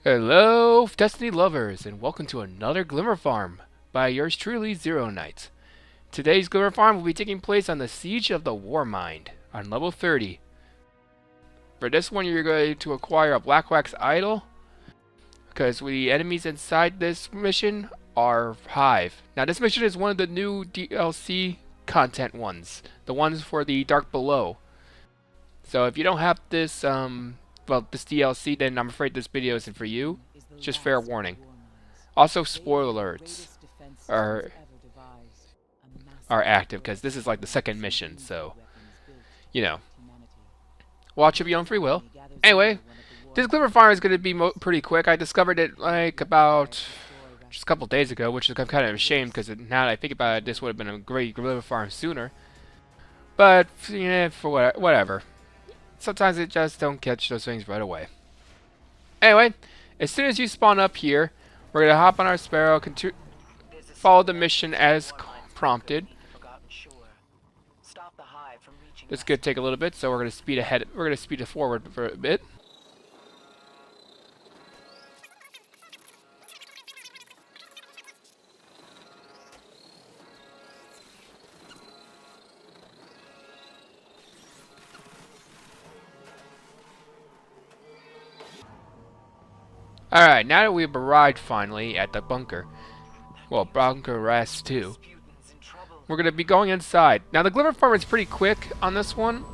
Hello, Destiny lovers, and welcome to another Glimmer Farm by yours truly, Zero Knight. Today's Glimmer Farm will be taking place on the Siege of the Warmind on level 30. For this one, you're going to acquire a Black Wax Idol, because the enemies inside this mission are Hive. Now, this mission is one of the new DLC content ones, the ones for the Dark Below. So if you don't have this, this DLC, then I'm afraid this video isn't for you. Just fair warning. Also, spoiler alerts are active because this is like the second mission, so you know, watch of your own free will. Anyway, this Glimmer Farm is going to be pretty quick. I discovered it like about just a couple days ago, which is I'm kind of ashamed because now that I think about it, this would have been a great Glimmer Farm sooner. But yeah, for whatever. Sometimes it just don't catch those things right away. Anyway, as soon as you spawn up here, we're going to hop on our Sparrow, follow the mission as prompted. This could take a little bit, so we're going to speed ahead. We're going to speed it forward for a bit. Alright, now that we've arrived finally at the bunker, well, bunker rest too, we're going to be going inside. Now the Glimmer Farm is pretty quick on this one,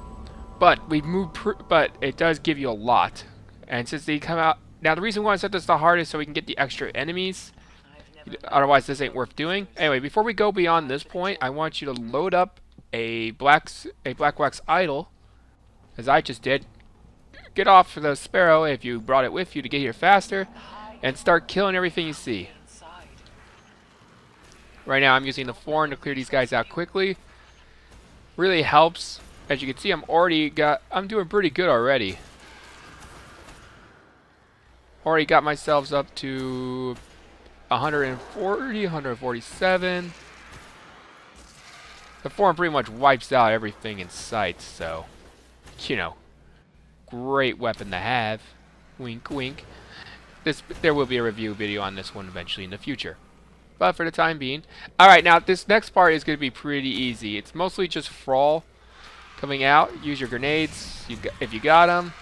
but we move, but it does give you a lot. And since they come out, now the reason why I set this the hardest so we can get the extra enemies, otherwise this ain't worth doing. Anyway, before we go beyond this point, I want you to load up a Black Wax Idol, as I just did. Get off the Sparrow if you brought it with you to get here faster, and start killing everything you see. Right now I'm using the Thorn to clear these guys out quickly. Really helps. As you can see, I'm doing pretty good already. Already got myself up to 140, 147. The Thorn pretty much wipes out everything in sight, so you know. Great weapon to have. Wink, wink. There will be a review video on this one eventually in the future. But for the time being. Alright, now this next part is going to be pretty easy. It's mostly just Thrall coming out. Use your grenades if you got them.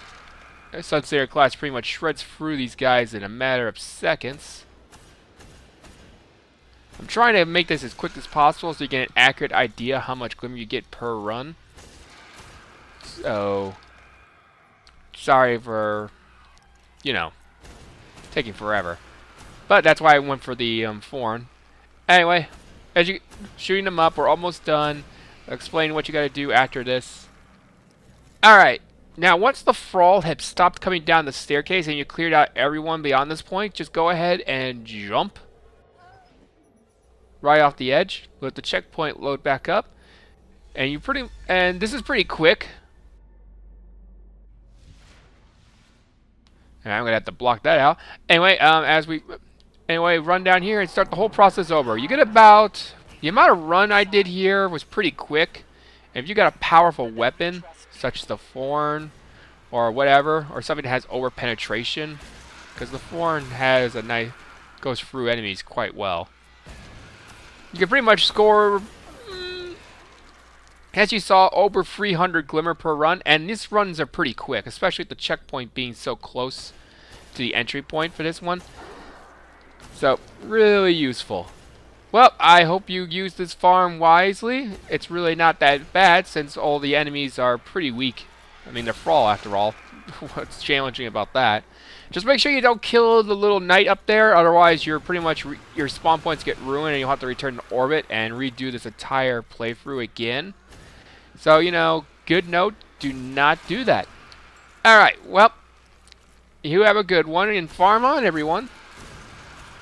Sunslayer class pretty much shreds through these guys in a matter of seconds. I'm trying to make this as quick as possible so you get an accurate idea how much Glimmer you get per run. So sorry for, you know, taking forever. But that's why I went for the Thorn. Anyway, as you shooting them up, we're almost done. I'll explain what you got to do after this. Alright, now once the Thrall had stopped coming down the staircase and you cleared out everyone beyond this point, just go ahead and jump right off the edge. Let the checkpoint load back up. And this is pretty quick. And I'm gonna have to block that out. Anyway, run down here and start the whole process over. You get about the amount of run I did here was pretty quick. And if you got a powerful weapon, such as the Thorn or whatever, or something that has over penetration, because the Thorn has a nice goes through enemies quite well. You can pretty much score, as you saw, over 300 Glimmer per run, and these runs are pretty quick, especially with the checkpoint being so close to the entry point for this one. So, really useful. Well, I hope you use this farm wisely. It's really not that bad since all the enemies are pretty weak. I mean, they're Thrall after all. What's challenging about that? Just make sure you don't kill the little knight up there, otherwise you're pretty much your spawn points get ruined and you'll have to return to orbit and redo this entire playthrough again. So, you know, good note, do not do that. Alright, well, you have a good one and farm on, everyone.